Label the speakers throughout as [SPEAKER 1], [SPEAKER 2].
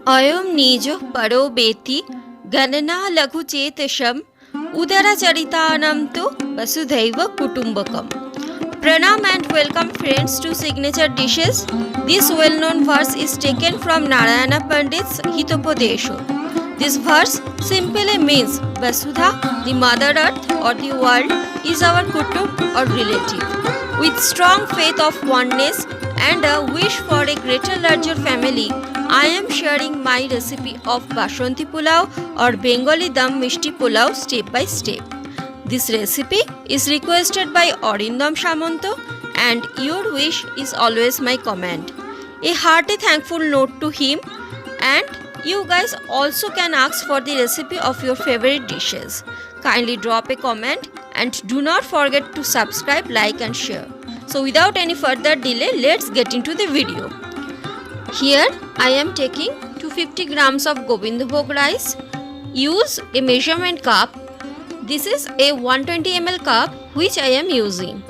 [SPEAKER 1] अयं निजो परो बेति गणना लघु चेतसम उदरचरितानां तु वसुधैव कुटुम्बकम. Pranam and welcome friends to Signature Dishes. This well-known verse is taken from Narayana Pandit's Hitopadesho. This verse simply means Vasudha, the Mother Earth or the world, is our kutum or relative. With strong faith of oneness and a wish for a greater larger family, I am sharing my recipe of Bashanti Pulao or Bengali Dum Mishti Pulao step by step. This recipe is requested by Orindam Shamanto and your wish is always my command. A hearty thankful note to him, and you guys also can ask for the recipe of your favorite dishes. Kindly drop a comment and do not forget to subscribe, like and share. So without any further delay, let's get into the video. Here I am taking 250 grams of Govindbhog rice. Use a measurement cup. This is a 120 ml cup which I am using.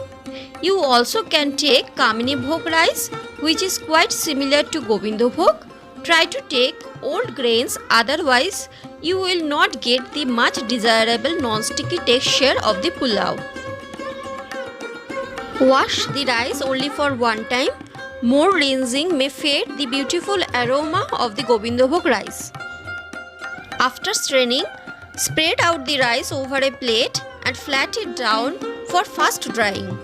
[SPEAKER 1] You also can take Kamini Bhog rice, which is quite similar to Govindbhog. Try to take old grains, otherwise you will not get the much desirable non-sticky texture of the pulao. Wash the rice only for one time. More rinsing may fade the beautiful aroma of the Govindbhog rice. After straining, spread out the rice over a plate and flat it down for fast drying.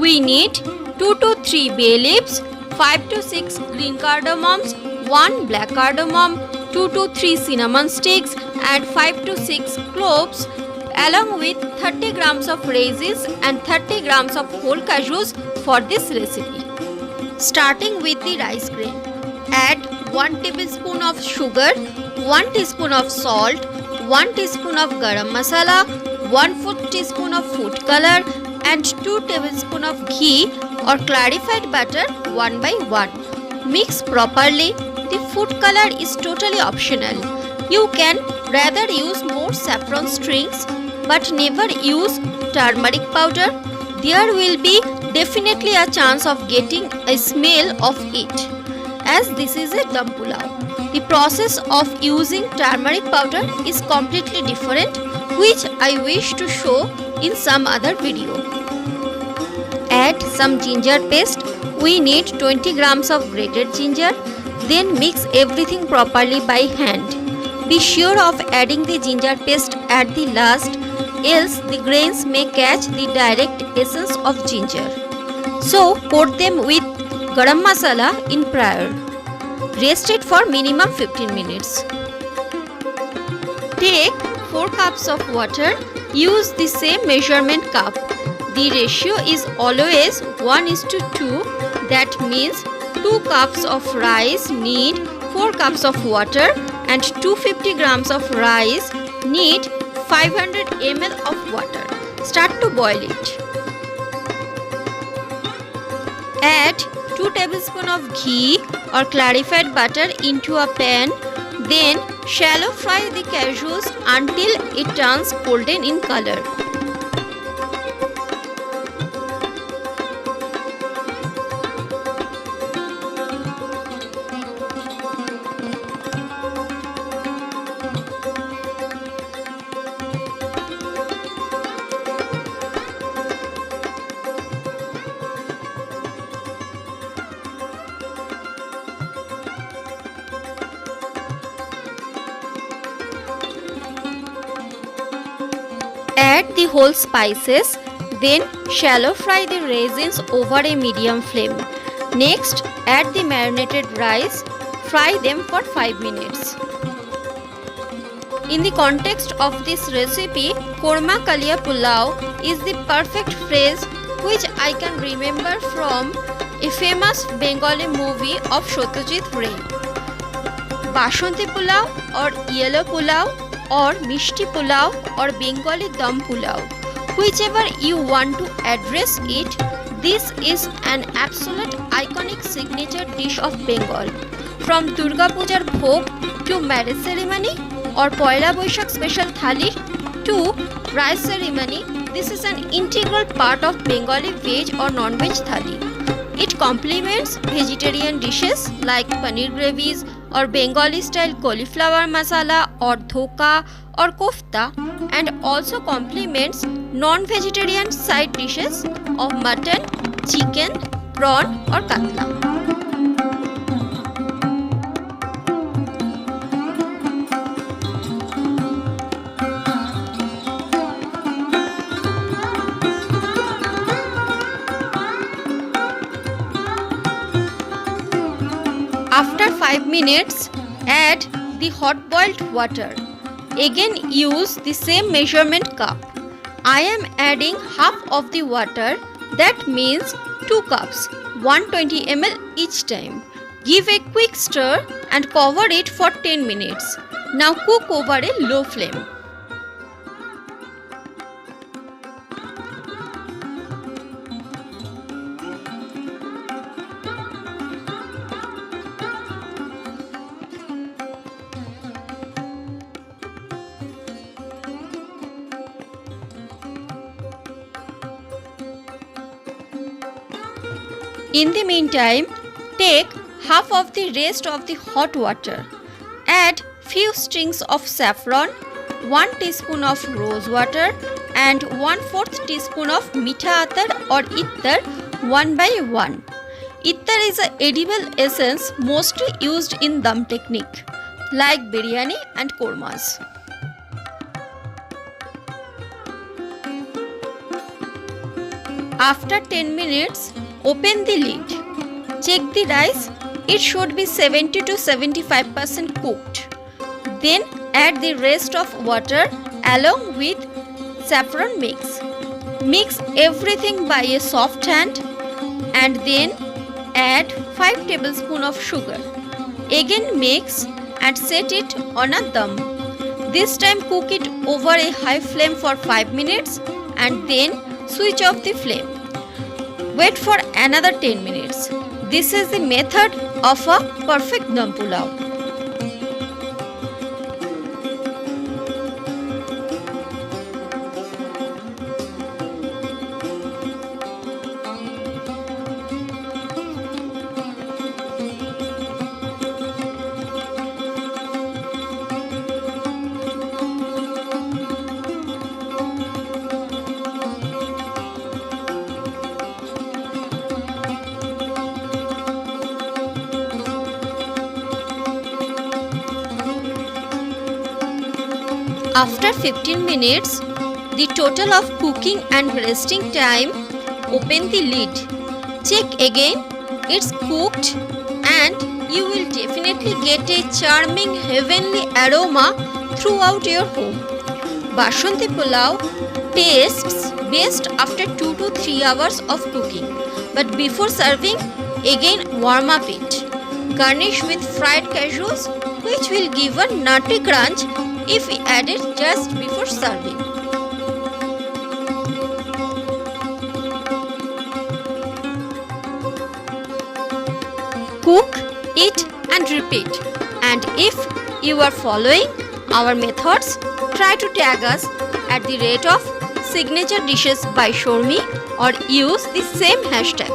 [SPEAKER 1] We need 2 to 3 bay leaves, 5 to 6 green cardamoms, 1 black cardamom, 2 to 3 cinnamon sticks and 5 to 6 cloves, along with 30 grams of raisins and 30 grams of whole cashews for this recipe. Starting with the rice grain, add 1 tablespoon of sugar, 1 teaspoon of salt, 1 teaspoon of garam masala, 1/4 teaspoon of food color and 2 tablespoons of ghee or clarified butter one by one. Mix properly. The food color is totally optional. You can rather use more saffron strings but never use turmeric powder. There will be definitely a chance of getting a smell of it, as this is a dum pulao. The process of using turmeric powder is completely different, which I wish to show in some other video. Add some ginger paste. We need 20 grams of grated ginger. Then mix everything properly by hand. Be sure of adding the ginger paste at the last, else the grains may catch the direct essence of ginger. So coat them with garam masala in prior. Rest it for minimum 15 minutes. Take 4 cups of water. Use the same measurement cup. The ratio is always 1:2. That means 2 cups of rice need 4 cups of water and 250 grams of rice need 500 ml of water. Start to boil it. Add 2 tablespoons of ghee or clarified butter into a pan. Then shallow fry the cashews until it turns golden in color. Add the whole spices, then shallow fry the raisins over a medium flame. Next, add the marinated rice. Fry them for 5 minutes. In the context of this recipe, Korma Kalia Pulao is the perfect phrase which I can remember from a famous Bengali movie of Satyajit Ray. Bashanti Pulao or Yellow Pulao or Mishti Pulao or Bengali Dum Pulao. Whichever you want to address it, this is an absolute iconic signature dish of Bengal. From Durga Pujar Bhog to marriage ceremony or Poila Boishakh special thali to rice ceremony, this is an integral part of Bengali veg or non-veg thali. It complements vegetarian dishes like paneer gravies or Bengali style cauliflower masala or dhoka or kofta, and also complements non-vegetarian side dishes of mutton, chicken, prawn or katla. After 5 minutes, add the hot boiled water. Again use the same measurement cup. I am adding half of the water, that means 2 cups, 120 ml each time. Give a quick stir and cover it for 10 minutes. Now cook over a low flame. In the meantime, take half of the rest of the hot water. Add few strings of saffron, 1 teaspoon of rose water and 1/4 teaspoon of mitha atar or ittar 1 by 1. Ittar is an edible essence mostly used in dum technique like biryani and kormas. After 10 minutes, open the lid. Check the rice. It should be 70 to 75% cooked. Then add the rest of water along with saffron mix. Mix everything by a soft hand and then add 5 tablespoons of sugar. Again mix and set it on a dum. This time cook it over a high flame for 5 minutes and then switch off the flame. Wait for another 10 minutes. This is the method of a perfect dum pulao. After 15 minutes, the total of cooking and resting time, open the lid. Check again, it's cooked and you will definitely get a charming heavenly aroma throughout your home. Basmati pulao tastes best after 2 to 3 hours of cooking. But before serving, again warm up it. Garnish with fried cashews, which will give a nutty crunch if we add it just before serving. Cook, eat and repeat. And if you are following our methods, try to tag us at the rate of Signature Dishes by Shormi or use the same hashtag.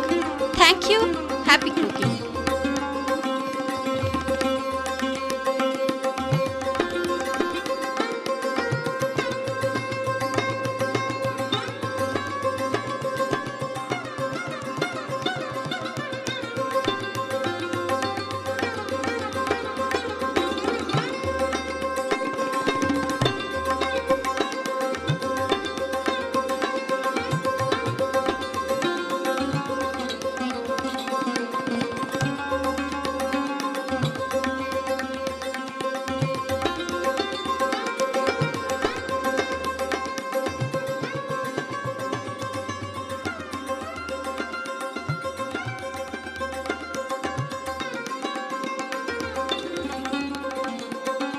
[SPEAKER 1] Thank you. Happy cooking.